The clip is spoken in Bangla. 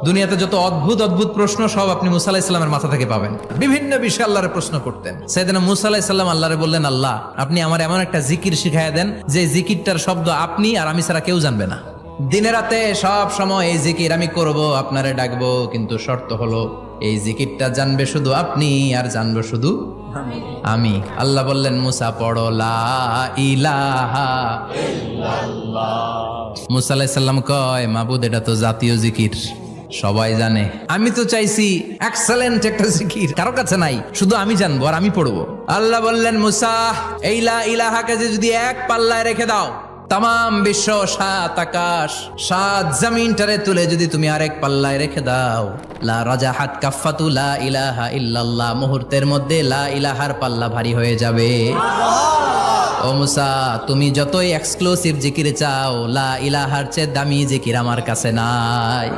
দুনিয়াতে যত অদ্ভুত অদ্ভুত প্রশ্ন সব আপনি মুসা আলাহিস সাল্লামের মাথা থেকে পাবেন। বিভিন্ন বিষয়ে আল্লাহরে প্রশ্ন করতেন। সাইয়েদনা মুসা আলাহিস সাল্লাম আল্লাহরে বললেন, আল্লাহ আপনি আমার এমন একটা জিকির শিখাইয়া দেন যে জিকিরটার শব্দ আপনি আর আমি ছাড়া কেউ জানবে না। দিনে রাতে সব সময় এই জিকির আমি করব, আপনারে ডাকবো, কিন্তু শর্ত হলো এই জিকিরটা জানবে শুধু আপনি আর জানবো শুধু আমি। আল্লাহ বললেন, মুসা পড়ো লা ইলাহা ইল্লাল্লাহ। মুসা আলাইহিস সালাম কয়, মাবুদ এটা তো জাতীয় জিকির, সবাই জানে। আমি তো চাইছি এক্সেলেন্ট একটা জিকির, কারো কাছে নাই, শুধু আমি জানবো আর আমি পড়বো। আল্লাহ বললেন, মুসা এই লা ইলাহাকে যদি এক পাল্লায় রেখে দাও, তাম বিশ্ব, সাত আকাশ, সাত জমিনটারে তুলে যদি তুমি আরেক পাল্লায় রেখে দাও, লা রাজাহাত কাফাতু লা ইলাহা ইল্লাল্লাহ, মুহূর্তের মধ্যে লা ইলাহার পাল্লা ভারী হয়ে যাবে। ও মুসা, তুমি যতই এক্সক্লুসিভ জিকির চাও, লা ইলাহার চেয়ে দামি জিকির আমার কাছে নাই।